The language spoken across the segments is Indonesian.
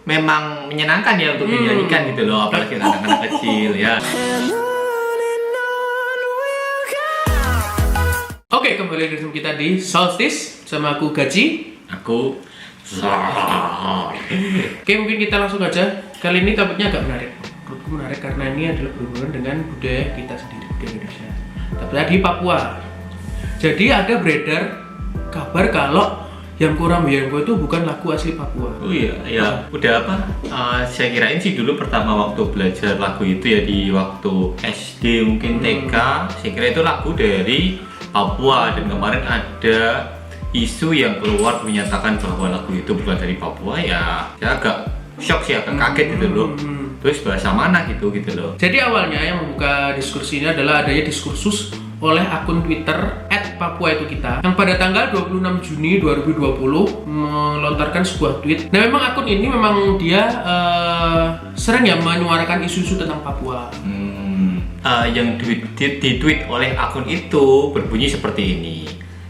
memang menyenangkan ya untuk dinyanyikan gitu loh, apalagi anak-anak kecil ya. Oke, kembali bersama kita di Solstice sama aku Gaji. Aku Oke, mungkin kita langsung aja. Kali ini topiknya agak menarik. Menurutku menarik karena ini adalah berhubungan dengan budaya kita sendiri di Indonesia. Tepatnya di Papua. Jadi ada beredar kabar kalau Yamko Rambayamko itu bukan lagu asli Papua. Oh iya, ya udah apa? Saya kirain sih dulu pertama waktu belajar lagu itu ya di waktu SD mungkin TK. Saya kira itu lagu dari Papua, dan kemarin ada isu yang keluar menyatakan bahwa lagu itu bukan dari Papua. Ya saya agak shock sih, agak kaget gitu loh. Terus bahasa mana gitu loh. Jadi awalnya yang membuka diskusi ini adalah adanya diskursus oleh akun Twitter @papuaituKita yang pada tanggal 26 Juni 2020 melontarkan sebuah tweet. Nah, memang akun ini memang dia sering ya menyuarakan isu-isu tentang Papua. Yang di-tweet oleh akun itu berbunyi seperti ini.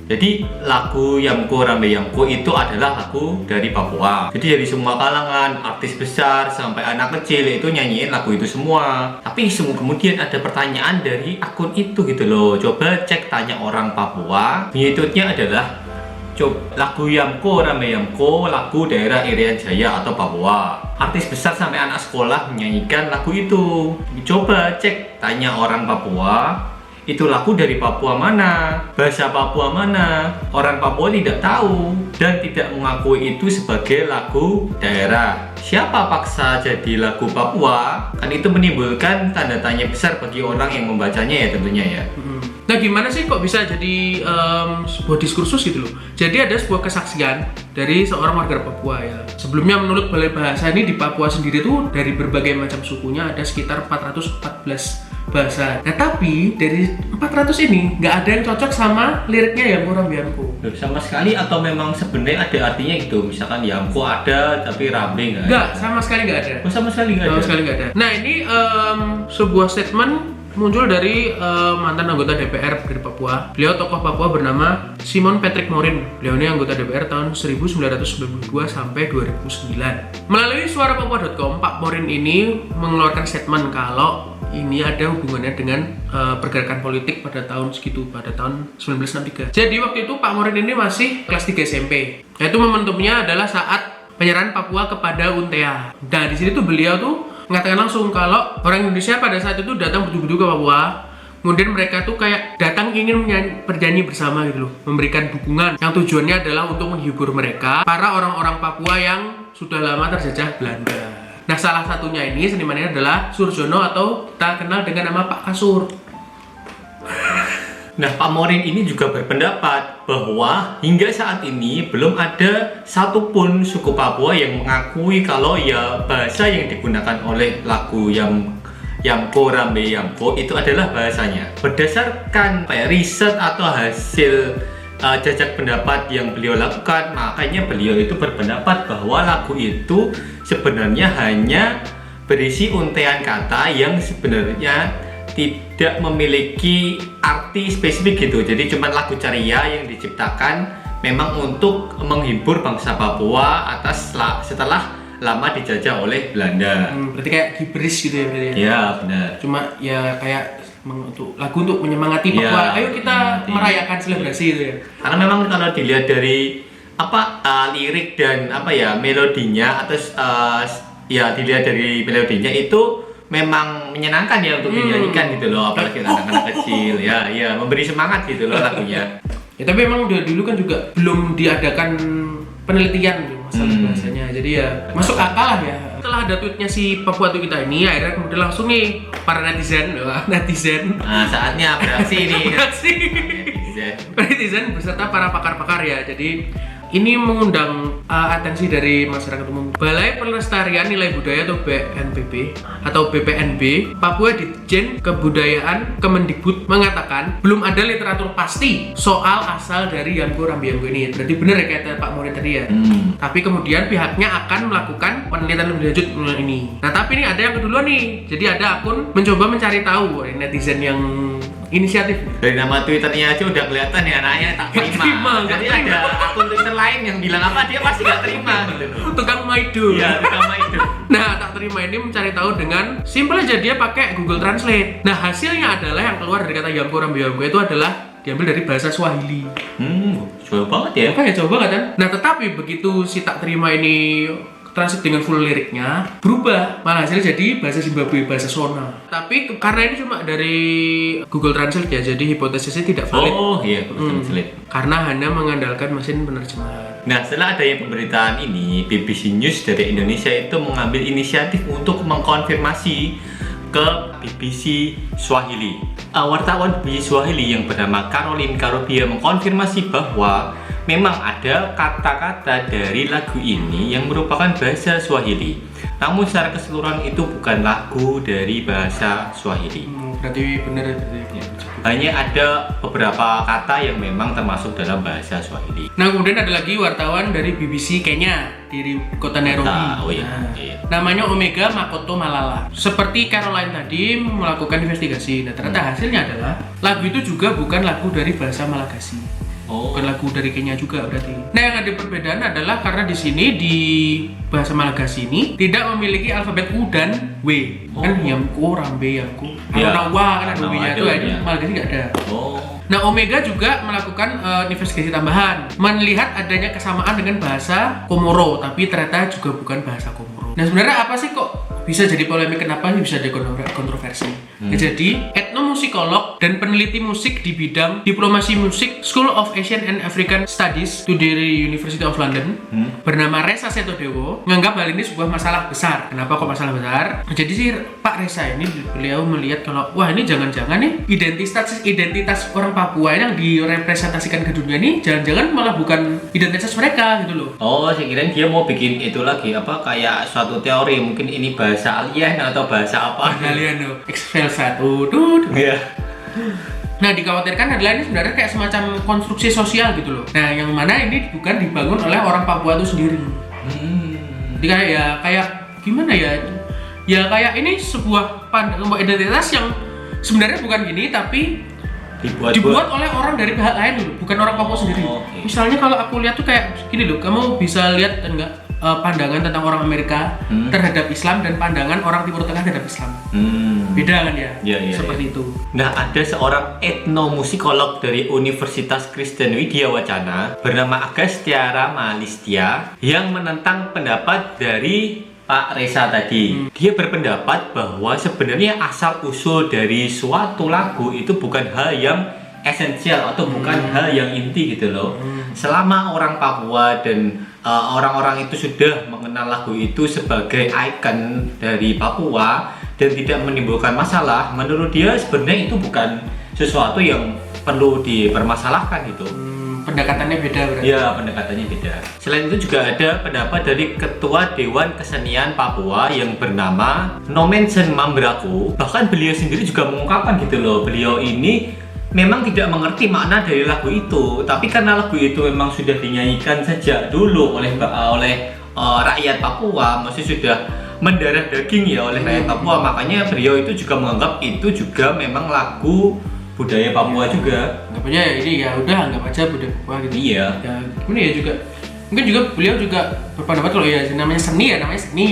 Jadi lagu Yamko Rambayamko itu adalah lagu dari Papua. Jadi dari semua kalangan, artis besar sampai anak kecil itu nyanyiin lagu itu semua. Tapi kemudian ada pertanyaan dari akun itu gitu loh. Coba cek tanya orang Papua. Bunyi tweetnya adalah lagu Yamko Rambayamko, lagu daerah Irian Jaya atau Papua. Artis besar sampai anak sekolah menyanyikan lagu itu. Coba cek tanya orang Papua, itu lagu dari Papua mana, bahasa Papua mana. Orang Papua tidak tahu dan tidak mengakui itu sebagai lagu daerah. Siapa paksa jadi lagu Papua? Kan itu menimbulkan tanda tanya besar bagi orang yang membacanya ya tentunya ya. Nah, gimana sih kok bisa jadi sebuah diskursus gitu loh? Jadi ada sebuah kesaksian dari seorang warga Papua ya. Sebelumnya menurut Balai Bahasa ini di Papua sendiri tuh dari berbagai macam sukunya ada sekitar 414 bahasa. Nah, tapi dari 400 ini nggak ada yang cocok sama liriknya Yamko Rambayamko. Sama sekali, atau memang sebenarnya ada artinya gitu? Misalkan Yamko ada tapi Rambe nggak ada? Nggak, sama sekali nggak ada. Oh, sama sekali nggak ada? Sama sekali nggak ada. Nah, ini sebuah statement muncul dari mantan anggota DPR dari Papua. Beliau tokoh Papua bernama Simon Patrick Morin. Beliau ini anggota DPR tahun 1992 sampai 2009. Melalui suarapapua.com, Pak Morin ini mengeluarkan statement kalau ini ada hubungannya dengan pergerakan politik pada tahun segitu, pada tahun 1963. Jadi waktu itu Pak Morin ini masih kelas 3 SMP. Yaitu momentumnya adalah saat penyerahan Papua kepada UNTEA. Nah, di sini tuh beliau tuh mengatakan langsung kalau orang Indonesia pada saat itu datang bertubuh-tubuh ke Papua. Kemudian mereka tuh kayak datang ingin bernyanyi bersama gitu loh, memberikan dukungan yang tujuannya adalah untuk menghibur mereka, para orang-orang Papua yang sudah lama terjajah Belanda. Nah, salah satunya ini senimannya adalah Surjono atau kita kenal dengan nama Pak Kasur. Nah, Pak Morin ini juga berpendapat bahwa hingga saat ini belum ada satupun suku Papua yang mengakui kalau ya bahasa yang digunakan oleh lagu Yamko Rambayamko itu adalah bahasanya. Berdasarkan riset atau hasil jajak pendapat yang beliau lakukan, makanya beliau itu berpendapat bahwa lagu itu sebenarnya hanya berisi untaian kata yang sebenarnya tidak memiliki arti spesifik gitu. Jadi cuma lagu ceria yang diciptakan memang untuk menghibur bangsa Papua setelah lama dijajah oleh Belanda. Berarti kayak gibberish gitu ya berarti ya? Iya, benar. Cuma ya kayak lagu untuk menyemangati Papua. Ayo kita merayakan selebrasi gitu ya. Karena memang kalau dilihat dari lirik dan melodinya atau dilihat dari melodinya itu memang menyenangkan ya untuk dinyanyikan gitu loh, apalagi anak-anak kecil ya, memberi semangat gitu loh lagunya. Ya, tapi memang dulu kan juga belum diadakan penelitian masalah bahasanya, jadi ya masuk akal lah ya. Setelah ada tweetnya si Papua itu kita ini, akhirnya kemudian langsung nih para netizen. Nah, saatnya beraksi nih. Netizen beserta para pakar-pakar ya. Jadi ini mengundang atensi dari masyarakat umum. Balai Pelestarian Nilai Budaya atau BNPB atau BPNB Papua Ditjen Kebudayaan Kemendikbud mengatakan belum ada literatur pasti soal asal dari Yamko Rambayamko ini. Berarti benar ya kata Pak Morin tadi ya. Tapi kemudian pihaknya akan melakukan penelitian lebih lanjut mengenai ini. Nah, tapi ini ada yang kedua nih. Jadi ada akun mencoba mencari tahu netizen yang inisiatif. Dari nama Twitternya aja udah kelihatan ya anaknya tak terima. Jadi ada akun Twitter lain yang bilang apa dia pasti gak terima gitu loh. Tukang maido. Iya, tukang maido. Nah, tak terima ini mencari tahu dengan simpel aja, dia pakai Google Translate. Nah, hasilnya adalah yang keluar dari kata Yamko Rambe-Yamko itu adalah diambil dari bahasa Swahili. Jauh banget ya. Oke, coba kan? Nah, tetapi begitu si tak terima ini translate dengan full liriknya berubah, malah hasilnya jadi bahasa Zimbabwe, bahasa Shona. Tapi karena ini cuma dari Google Translate ya, jadi hipotesisnya tidak valid. Oh iya, Google Translate. Karena hanya mengandalkan mesin penerjemahan. Nah, setelah adanya pemberitaan ini, BBC News dari Indonesia itu mengambil inisiatif untuk mengkonfirmasi ke BBC Swahili. Wartawan BBC Swahili yang bernama Caroline Karobia mengkonfirmasi bahwa memang ada kata-kata dari lagu ini yang merupakan bahasa Swahili. Namun secara keseluruhan itu bukan lagu dari bahasa Swahili. Berarti benar ya. Hanya ada beberapa kata yang memang termasuk dalam bahasa Swahili. Nah, kemudian ada lagi wartawan dari BBC Kenya di kota Nairobi. Oh iya. Iya. Namanya Omega Makoto Malala. Seperti Caroline tadi melakukan investigasi. Nah, ternyata hasilnya adalah lagu itu juga bukan lagu dari bahasa Malagasy. Bukan lagu dari Kenya juga berarti. Nah, yang ada perbedaan adalah karena di sini di bahasa Malagasy ini tidak memiliki alfabet U dan W. Kan Yamko, Rambe, Yamko. Ya. Kalau Nawa kan ada W-nya itu, ya. Malagasy nggak ada. Nah, Omega juga melakukan investigasi tambahan, melihat adanya kesamaan dengan bahasa Komoro, tapi ternyata juga bukan bahasa Komoro. Nah, sebenarnya apa sih kok bisa jadi polemik, kenapa ini bisa jadi kontroversi? Ya, jadi etnomusikolog dan peneliti musik di bidang diplomasi musik School of Asian and African Studies dari University of London bernama Resa Setodewo menganggap hal ini sebuah masalah besar. Kenapa kok masalah besar? Jadi sih Pak Resa ini beliau melihat kalau wah ini jangan-jangan nih identitas orang Papua yang direpresentasikan ke dunia ini jangan-jangan malah bukan identitas mereka gitu loh. Oh, saya kira dia mau bikin itu lagi apa kayak suatu teori, mungkin ini bahasa alien atau bahasa apa? Alien tuh, Excel 1 Iya. Nah, dikhawatirkan adalah ini sebenarnya kayak semacam konstruksi sosial gitu loh. Nah, yang mana ini bukan dibangun oleh orang Papua itu sendiri. Jadi kayak gimana ya? Ya kayak ini sebuah identitas yang sebenarnya bukan gini tapi dibuat oleh orang dari pihak lain dulu, bukan orang Papua sendiri. Okay. Misalnya kalau aku lihat tuh kayak gini loh, kamu bisa lihat enggak pandangan tentang orang Amerika terhadap Islam dan pandangan orang Timur Tengah terhadap Islam. Beda kan ya? Seperti itu. Nah, ada seorang etnomusikolog dari Universitas Kristen Widya Wacana bernama Agastya Ramalistia yang menentang pendapat dari Pak Resa tadi. Dia berpendapat bahwa sebenarnya asal-usul dari suatu lagu itu bukan hal yang esensial atau bukan hal yang inti gitu loh. Selama orang Papua dan orang-orang itu sudah mengenal lagu itu sebagai ikon dari Papua dan tidak menimbulkan masalah, menurut dia sebenarnya itu bukan sesuatu yang perlu dipermasalahkan gitu. Pendekatannya beda berarti? Iya, pendekatannya beda. Selain itu juga ada pendapat dari Ketua Dewan Kesenian Papua yang bernama Nomensen Mambraku. Bahkan beliau sendiri juga mengungkapkan gitu loh, beliau ini memang tidak mengerti makna dari lagu itu, tapi karena lagu itu memang sudah dinyanyikan sejak dulu oleh rakyat Papua, maksudnya sudah mendarah daging ya oleh rakyat Papua, makanya beliau itu juga menganggap itu juga memang lagu budaya Papua juga. Anggap aja ya ini ya udah anggap aja budaya Papua gitu. Iya. Ya gimana ya juga. Mungkin juga beliau juga berpendapat kalau ya namanya seni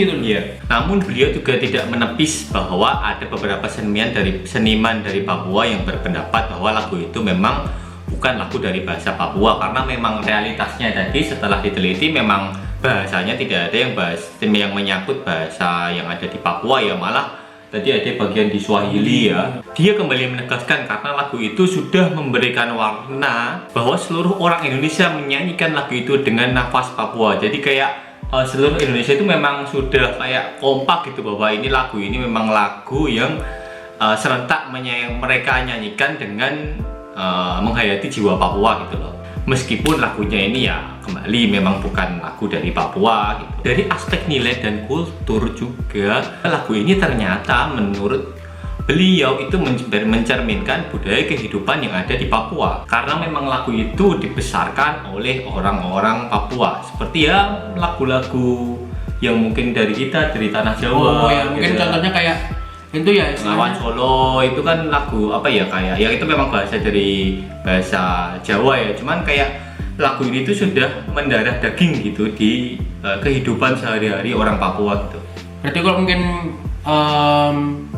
gitu loh. Iya. Namun beliau juga tidak menepis bahwa ada beberapa seniman dari Papua yang berpendapat bahwa lagu itu memang bukan lagu dari bahasa Papua, karena memang realitasnya tadi setelah diteliti memang bahasanya tidak ada yang menyangkut bahasa yang ada di Papua ya, malah tadi ada bagian di Swahili ya. Dia kembali menegaskan karena lagu itu sudah memberikan warna bahwa seluruh orang Indonesia menyanyikan lagu itu dengan nafas Papua. Jadi kayak seluruh Indonesia itu memang sudah kayak kompak gitu bahwa ini lagu ini memang lagu yang serentak mereka nyanyikan dengan menghayati jiwa Papua gitu loh. Meskipun lagunya ini ya kembali memang bukan lagu dari Papua gitu. Dari aspek nilai dan kultur juga lagu ini ternyata menurut beliau itu mencerminkan budaya kehidupan yang ada di Papua, karena memang lagu itu dibesarkan oleh orang-orang Papua, seperti ya lagu-lagu yang mungkin dari kita dari tanah Jawa. Oh ya, mungkin gitu. contohnya kayak Itu ya Bengawan istilahnya. Solo itu kan lagu apa ya, kayak ya itu memang bahasa dari bahasa Jawa ya, cuman kayak lagu ini tuh sudah mendarah daging gitu di kehidupan sehari-hari orang Papua gitu. Berarti kalau mungkin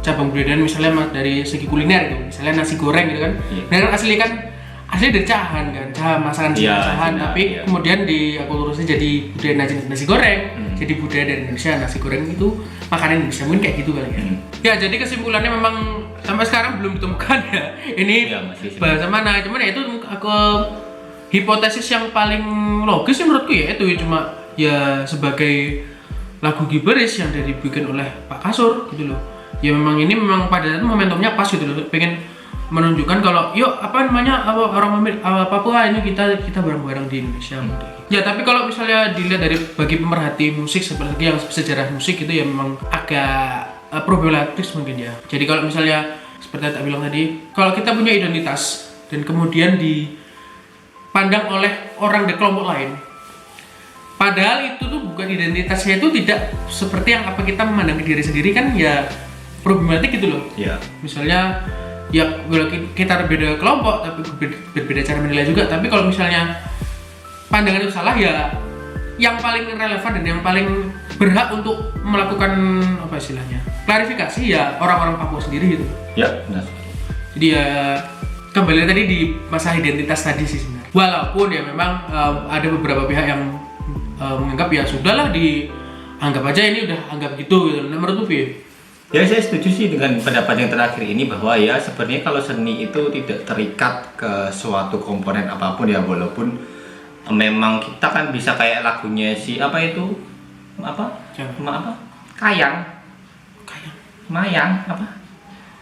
cabang budaya misalnya dari segi kuliner gitu, misalnya nasi goreng gitu kan, Iya. nah kan asli dari Cahan kan, masakan Iya, Cahan, Cina, tapi iya. kemudian diakulturasi jadi budaya nasi goreng, jadi budaya dari Indonesia. Nasi goreng itu makanan Indonesia, mungkin kayak gitu kali ya. Ya jadi kesimpulannya memang sampai sekarang belum ditemukan ya. Ini Iya, masih sih. bahasa mana, cuman ya itu aku hipotesis yang paling logis sih menurutku ya itu cuma ya sebagai lagu giberis yang dibikin oleh Pak Kasur gitu loh. Ya memang pada saat itu momentumnya pas gitu loh, pengen menunjukkan kalau yuk orang Papua ini kita bareng-bareng di Indonesia. Ya tapi kalau misalnya dilihat dari bagi pemerhati musik seperti yang sejarah musik itu ya memang agak problematis mungkin ya. Jadi kalau misalnya seperti yang tak bilang tadi, kalau kita punya identitas dan kemudian dipandang oleh orang dari kelompok lain, padahal itu tuh bukan identitasnya, itu tidak seperti yang apa kita memandang diri sendiri, kan ya problematik gitu loh. Iya. Misalnya ya kalau kita berbeda kelompok tapi berbeda cara menilai juga, tapi kalau misalnya pandangan itu salah ya yang paling relevan dan yang paling berhak untuk melakukan apa istilahnya klarifikasi ya orang-orang Papua sendiri gitu. Ya, benar. Jadi ya kembali tadi di masalah identitas tadi sih sebenarnya. Walaupun ya memang ada beberapa pihak yang menganggap ya sudahlah, dianggap aja ini udah anggap gitu. Nah, menurut Upi? Ya, saya setuju sih dengan pendapat yang terakhir ini, bahwa ya sebenarnya kalau seni itu tidak terikat ke suatu komponen apapun ya, walaupun memang kita kan bisa kayak lagunya si apa itu apa Kayang Mayang apa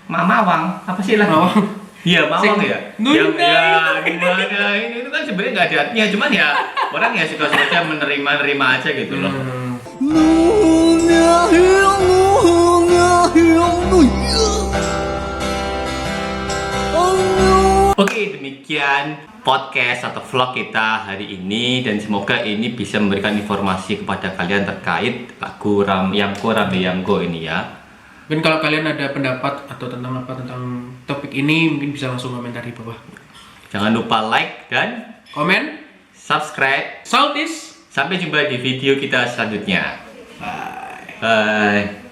Mawang apa sih lagu? Mawang. Iya, Mawang ya. Nunda. Yang gimana ini itu kan sebenarnya nggak ada artinya, cuman ya orang ya suka-suka menerima aja gitu loh. Oke, demikian podcast atau vlog kita hari ini, dan semoga ini bisa memberikan informasi kepada kalian terkait lagu Yamko Rambe Yamko ini ya. Mungkin kalau kalian ada pendapat atau tentang topik ini, mungkin bisa langsung komentar di bawah. Jangan lupa like dan Komen, subscribe. Saltis. Sampai jumpa di video kita selanjutnya. Bye. Bye.